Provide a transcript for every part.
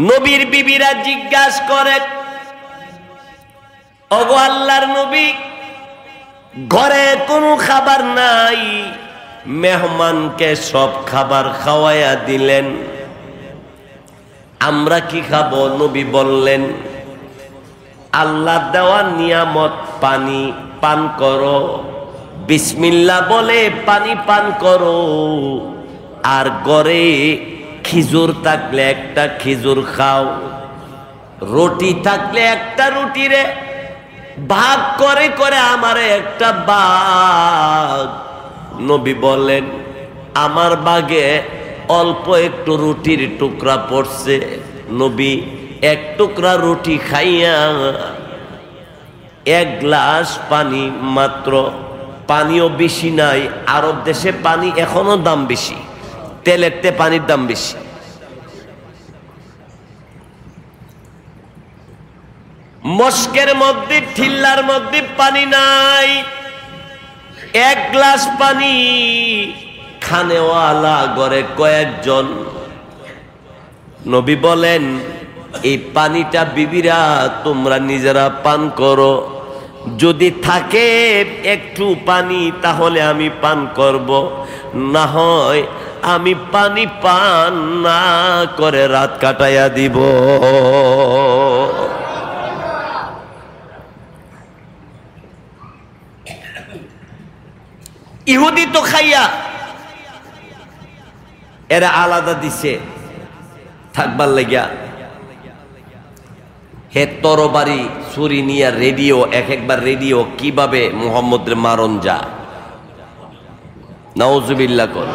নবীর বিবিরা জিজ্ঞাসা করে, ওগো আল্লাহর নবী, ঘরে কোনো খাবার নাই, মেহমানকে সব খাবার খাওয়াইয়া দিলেন, আমরা কি খাবো? নবী বললেন, আল্লাহ দেওয়া নিয়ামত পানি পান করো, বিসমিল্লাহ বলে পানি পান করো, আর ঘরে খিজুর থাকলে একটা খিজুর খাও, রুটি থাকলে একটা রুটি রে ভাগ করে করে আমারে একটা ভাগ। নবী বলেন, আমার ভাগে অল্প একটু রুটির টুকরা পড়ছে, নবী এক টুকরা রুটি খাইয়া এক গ্লাস পানি মাত্র, পানিও বেশি নাই, আরব দেশে পানি এখনো দাম বেশি, তেলের তে পানির দাম বেশি। মস্কের মধ্যে ঠিল্লার মধ্যে পানি নাই, এক গ্লাস পানি, খানেওয়ালা ঘরে কয়েকজন। নবী বলেন, এই পানিটা বিবিরা তোমরা নিজেরা পান করো, যদি থাকে একটু পানি তাহলে আমি পান করব, না হয় আমি পানি পান না করে রাত কাটাইয়া দিব। ইহুদি তো খাইয়া এরা আলাদা দিছে থাকবার লাগিয়া, হে তরবারি ছুরি নিয়া রেডিও, এক একবার রেডিও কিভাবে মুহাম্মদের মারণ যা, নাউজুবিল্লাহ কর।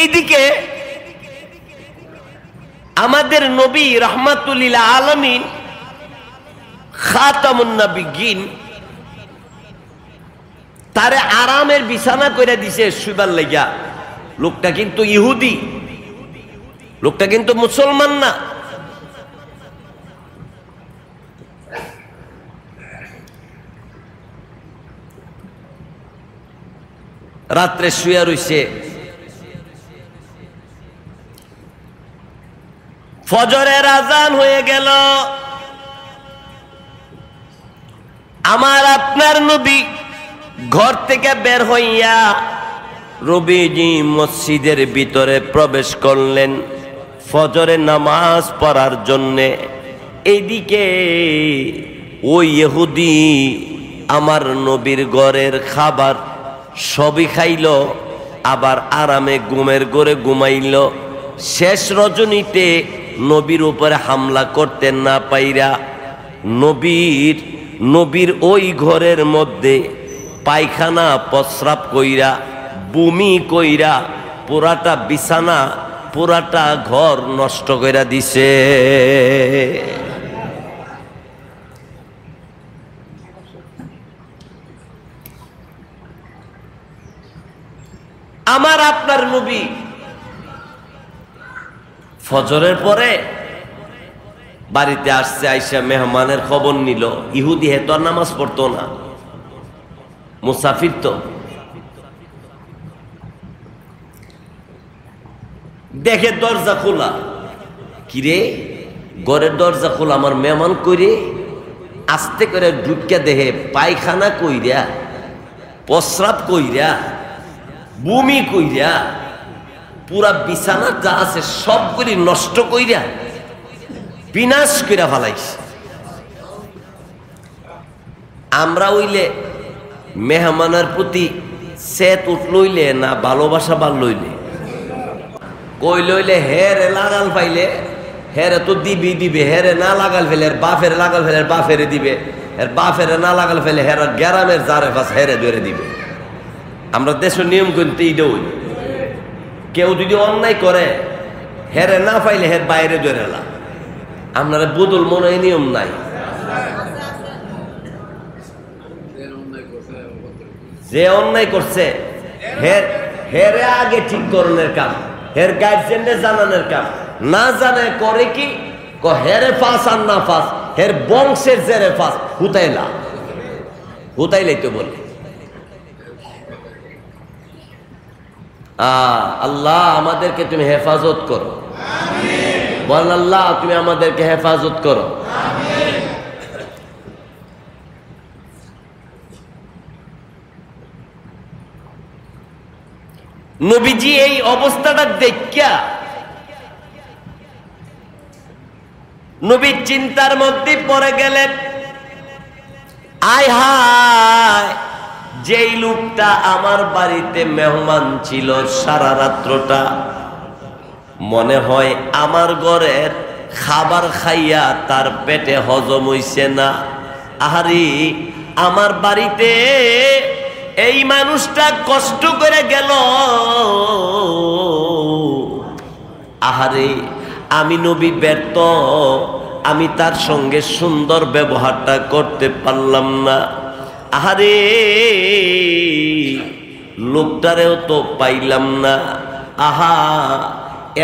এইদিকে আমাদের নবী রাহমাতুল আলামিন খাতামুন নবিয়্যিন তারে আরামের বিছানা করে দিছে শুইবার লাগিয়া। লোকটা কিন্তু ইহুদি, লোকটা কিন্তু মুসলমান না। রাত্রে শুয়ে রইছে, ফজরের আজান হয়ে গেল, আমার আপনার নবী ঘর থেকে বের হইয়া নবীজি মসজিদের ভিতরে প্রবেশ করলেন ফজরের নামাজ পড়ার জন্যে। এইদিকে ওই ইহুদি আমার নবীর ঘরের খাবার সবই খাইল, আবার আরামে ঘুমের ঘরে ঘুমাইল। শেষ রজনীতে নবীর উপরে হামলা করতে না পাইরা নবীর ওই ঘরের মধ্যে পায়খানা প্রস্রাব কইরা, বমি কইরা পুরাটা বিছানা, পুরাটা ঘর নষ্ট কইরা দিছে। আমার আপনার নবী ফজরের পরে বাড়িতে আসছে, আইসা মেহমানের খবর নিল। ইহুদি হেতো আর নামাজ পড়তো না, মুসাফির তো। দেখে দরজা খোলা, কিরে ঘরের দরজা খোলা, আমার মেহমান কইরে আস্তে করে ঢুকিয়া দেখে পায়খানা কইরা, প্রস্রাব কইরা, বমি কইরা, পুরা বিছানা যা আছে সবগুলি নষ্ট কইরা বিনাশ কইরা ফেলাইছে। আমরা হইলে মেহমানের প্রতি সেত উঠলইলে না ভালোবাসা বাড়লইলে, কই লইলে হেরে লাগাল পাইলে হেরে তো দিবে, হেরে না লাগাল ফেলে এর বাফের লাগাল ফেলে বাফেরে দিবে, এর বাফেরে না লাগাল ফেলে হেরা গ্রামের জারে ফাঁস হেরে ধরে দিবে। আমরা দেশের নিয়ম কিন্তু এইটাই, কেউ যদি অন্যায় করে হেরে না পাইলে হের বাইরে ধরে এলা। আপনারা বদল মনে হয় নিয়ম নাই, যে অন্যায় করছে হেরে আগে ঠিক করণের কাম, হের গার্জেনে জানানোর কাম। না জানে করে কি হেরে ফাঁস আর না ফাঁস, হের বংশের জেরে ফাঁস, হুতাইলাই তো বলে। আল্লাহ আমাদেরকে তুমি হেফাজত করো, বল আল্লাহ তুমি আমাদেরকে হেফাজত করো। নবীজি এই অবস্থাটা দেখিয়া নবী চিন্তার মধ্যে পড়ে গেলেন, আয় হায়, যেই লোকটা আমার বাড়িতে মেহমান ছিল সারা রাত্রটা, মনে হয় আমার ঘরের খাবার খাইয়া তার পেটে হজম হইছে না। আহারে, আমার বাড়িতে এই মানুষটা কষ্ট করে গেল। আহারে, আমি নবী ব্যর্থ, আমি তার সঙ্গে সুন্দর ব্যবহারটা করতে পারলাম না। আহারে, লোকটারেও তো পাইলাম না। আহা,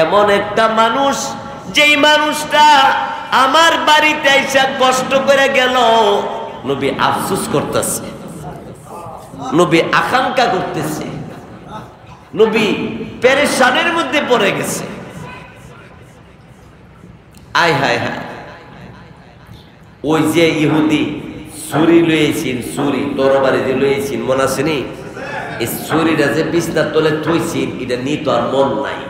এমন একটা মানুষ, যেই মানুষটা আমার বাড়িতে এসে কষ্ট করে গেল। নবী আফসোস করতেছে, নবী আকাঙ্ক্ষা করতেছে, নবী পেরেশানের মধ্যে পড়ে গেছে। আয় হায় হায়, ওই যে ইহুদি ছুরি লইয়েছেন, ছুরি তরবারি যে লইয়েছেন, মনে আছে নি? এই ছুরিটা যে বিছনার তলে থইছেন, এটা নিত আর মন নাই।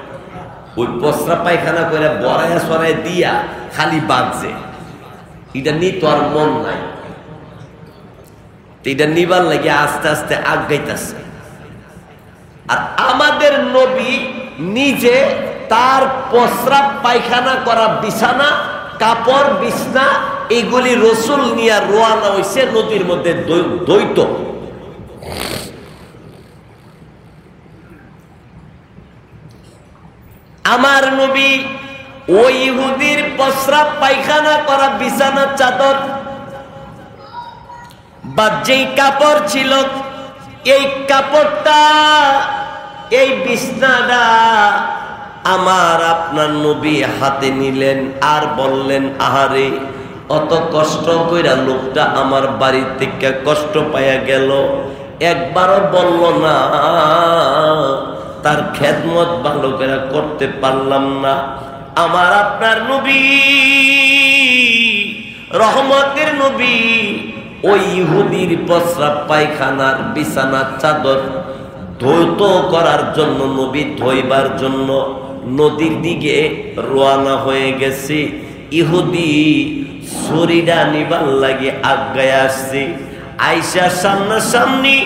ওই পসরা পায়খানা করে বড়াইয়া সরাই দিয়া খালি বাঁধছে, এটা নিত আর মন নাই। এটা নিবার লাগে আস্তে আস্তে আগাইতেছে। আর আমাদের নবী নিজে তার প্রস্রাব পায়খানা করা বিছানা, কাপড়, বিছনা, এগুলি রসুল নিয়ে রোয়ানা হইছে নদীর মধ্যে দ্বৈত। আমার নবী ওই ইহুদির প্রস্রাব পায়খানা করা বিছানা, চাদর বা যেই কাপড় ছিল, এই কাপড়টা, এই বিছনাটা আমার আপনার নবী হাতে নিলেন আর বললেন, আহারে, অত কষ্ট কইরা লোকটা আমার বাড়ি থেকে কষ্ট পাইয়া গেল, একবারও বলল না তার খেদমত ভালো করে করতে পারলাম না। আমার আপনার নবী, রহমতের নবী, ওই ইহুদির প্রস্রাব পায়খানার বিছানার চাদর ধৌত করার জন্য, নবী ধোইবার জন্য নদীর দিকে রওনা হয়ে গেছে। ইহুদি ছুরিটা নিবার লাগে আগায় আসছে। আইসা সামনাসামনি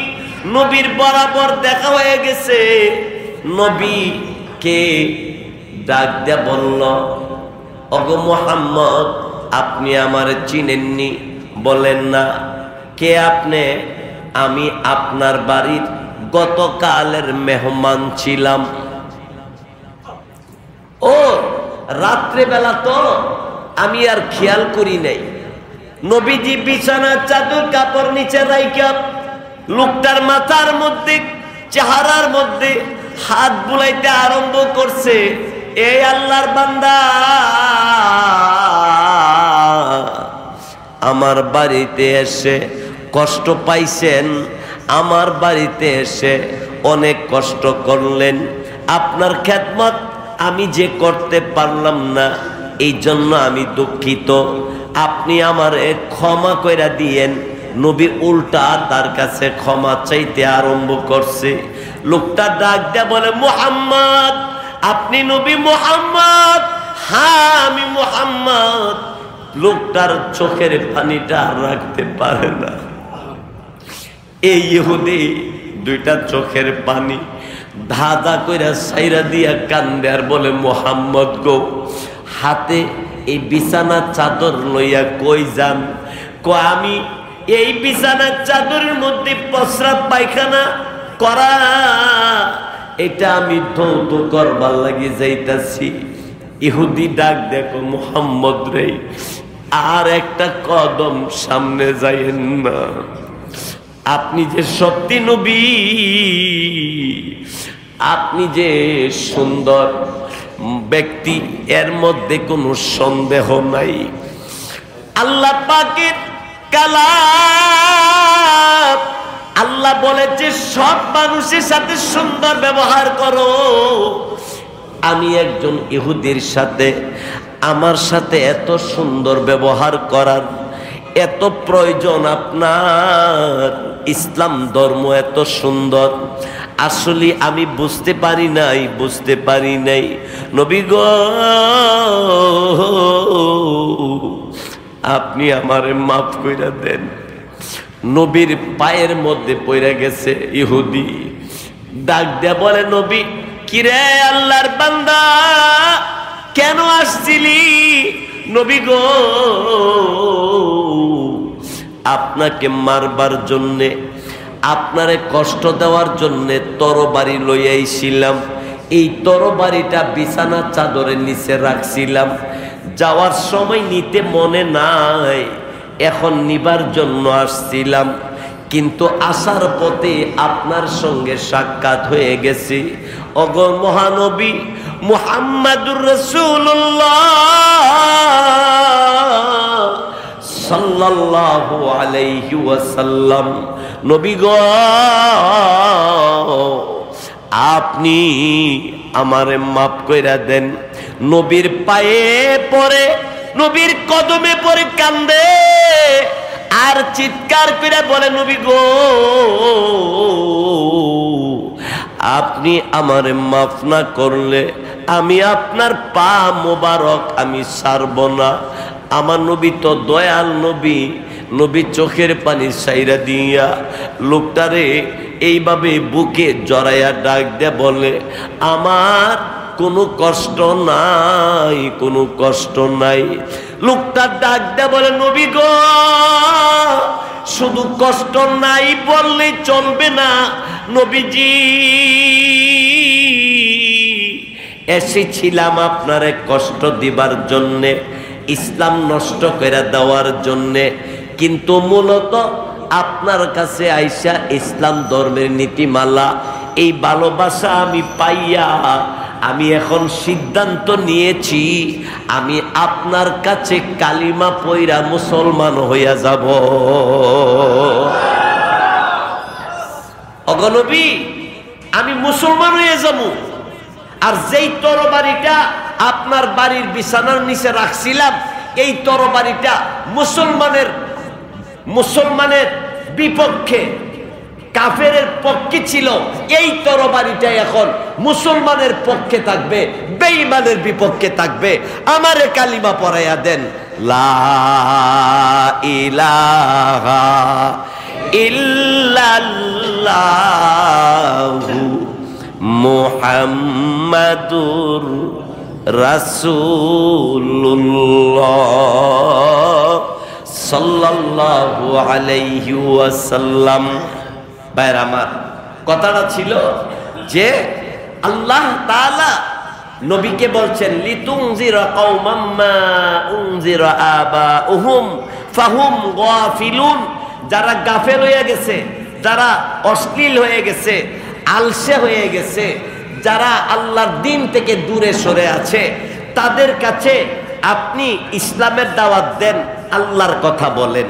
নবীর বরাবর দেখা হয়ে গেছে। নবীকে ডাক দিয়া বলল, ওগো মুহাম্মদ, আপনি আমারে চিনেননি? বলেন না। কে আপনি? আমি আপনার বাড়ির গতকালের মেহমান ছিলাম। ও, রাত্রে বেলা তো আমি আর খেয়াল করি নাই। নবীজি বিছানার চাদর কাপড় নিচে রাইখা লোকটার মাথার মধ্যে, চেহারার মধ্যে হাত বুলাইতে আরম্ভ করছে। এই আল্লাহর বান্দা, আমার বাড়িতে এসে কষ্ট পাইছেন, আমার বাড়িতে এসে অনেক কষ্ট করলেন। আপনার খেদমত আমি যে করতে পারলাম না, এই জন্য আমি দুঃখিত। আপনি আমারে ক্ষমা কইরা দিয়েন। নবী উল্টা তার কাছে ক্ষমা চাইতে আরম্ভ করছে। লোকটা ডাক দেয়া বলে, মুহাম্মদ, আপনি নবী মুহাম্মদ? হ্যাঁ, আমি মুহাম্মদ। লোকটার চোখের পানিটা আর রাখতে পারে না। এই ইহুদি দুইটা চোখের পানি ধাঁধা কইরা সাইরা দিয়া কান্দে আর বলে, মুহাম্মদ গো, হাতে এই বিছানার চাদর লইয়া কই যান? আমি এই বিছানার চাদরের মধ্যে প্রস্রাব পায়খানা করা, এটা আমি ধৌত করবার লাগি যাইতাছি। ইহুদি ডাক দেখো, মুহাম্মদ রে, আর একটা কদম সামনে যাইয়েন না। আপনি যে সত্যি নবী, আপনি যে সুন্দর ব্যক্তি, এর মধ্যে কোনো সন্দেহ নাই। আল্লাহ পাকের কালাম আল্লাহ বলেছে সব মানুষের সাথে সুন্দর ব্যবহার করো। আমি একজন ইহুদির সাথে, আমার সাথে এত সুন্দর ব্যবহার করার এত প্রয়োজন আপনার? ইসলাম ধর্ম এত সুন্দর, আসলে আমি বুঝতে পারি নাই। নবী গো, আপনি আমারে মাফ কইরা দেন। নবীর পায়ের মধ্যে পড়ে গেছে ইহুদি, ডাক দেয়া বলে, নবী কিরে আল্লাহর বান্দা, কেন আসছিলি? নবী গো, আপনাকে মারবার জন্যে, আপনারে কষ্ট দেওয়ার জন্যে তরবারি লইয়াইছিলাম। এই তরবারিটা বিছানা চাদরের নিচে রাখছিলাম, যাওয়ার সময় নিতে মনে নাই, এখন নিবার জন্য আসছিলাম। কিন্তু আসার পথে আপনার সঙ্গে সাক্ষাৎ হয়ে গেছে। ওগো মহানবী মুহাম্মাদুর রাসূলুল্লাহ সাল্লাল্লাহু আলাইহি ওয়াসাল্লাম, নবী গো, আপনি আমারে মাফ কইরা দেন। নবীর পায়ে পড়ে, নবীর কদমে পড়ে কান্দে আর চিৎকার করে বলে, নবী গো, আপনি আমারে মাফ না করলে আমি আপনার পা মোবারক আমি ছাড়ব না। আমার নবী তো দয়াল নবী, নবী চোখের পানি ছাইরা দিয়া লোকটারে এইভাবে বুকে জড়াইয়া ডাক দিয়ে বলে, আমার কোনো কষ্ট নাই। লোকটা ডাক দিয়ে বলে, নবী গো, শুধু কষ্ট নাই বললে চলবে না, নবীজি এসেছিলাম আপনারে কষ্ট দিবার জন্যে, ইসলাম নষ্ট করে দেওয়ার জন্যে, কিন্তু মূলত আপনার কাছে আইসা ইসলাম ধর্মের নীতিমালা এই ভালোবাসা আমি পাইয়া আমি এখন সিদ্ধান্ত নিয়েছি, আমি আপনার কাছে কালিমা পইরা মুসলমান হইয়া যাব। ওগো নবী, আমি মুসলমান হয়ে যাব। আর যেই তরবারিটা আপনার বাড়ির বিছানার নিচে রাখছিলাম, এই তরবারিটা মুসলমানের বিপক্ষে, কাফেরের পক্ষে ছিল। এই তরবারিটা এখন মুসলমানের পক্ষে থাকবে, বেঈমানের বিপক্ষে থাকবে। আমারে কালিমা পড়াইয়া দেন, লা ইলাহা ইল্লাল্লাহু মুহাম্মাদুর রাসূলুল্লাহ সাল্লাল্লাহু আলাইহি ওয়াসাল্লাম। ভাইরা আমার, কথাটা ছিল যে আল্লাহ তাআলা নবীকে বলছেন, লিতুনজিরা কওমান মা উনজিরা আবাউহুম ফাহুম গাফিলুন। যারা গাফেল হয়ে গেছে, যারা অশ্লীল হয়ে গেছে, আলসে হয়ে গেছে, যারা আল্লাহর দ্বীন থেকে দূরে সরে আছে, তাদের কাছে আপনি ইসলামের দাওয়াত দেন, আল্লাহর কথা বলেন।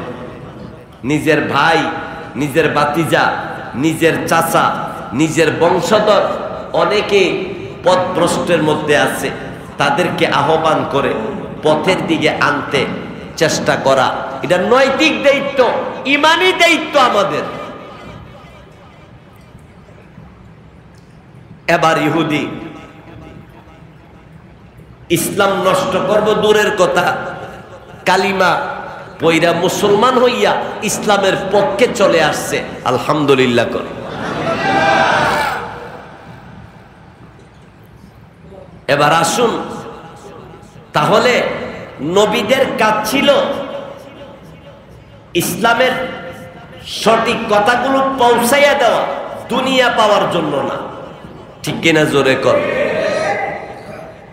নিজের ভাই, নিজের ভাতিজা, নিজের চাচা, নিজের বংশধর অনেকেই পথভ্রষ্টের মধ্যে আছে, তাদেরকে আহ্বান করে পথের দিকে আনতে চেষ্টা করা, এটা নৈতিক দায়িত্ব, ইমানি দায়িত্ব আমাদের। এবার ইহুদি ইসলাম নষ্ট করব দূরের কথা, কালিমা পয়রা মুসলমান হইয়া ইসলামের পক্ষে চলে আসছে। আলহামদুলিল্লাহ কর। এবার আসুন, তাহলে নবীদের কাজ ছিল ইসলামের সঠিক কথাগুলো পৌঁছাইয়া দেওয়া, দুনিয়া পাওয়ার জন্য না। ঠিক কিনা? জোরে কর।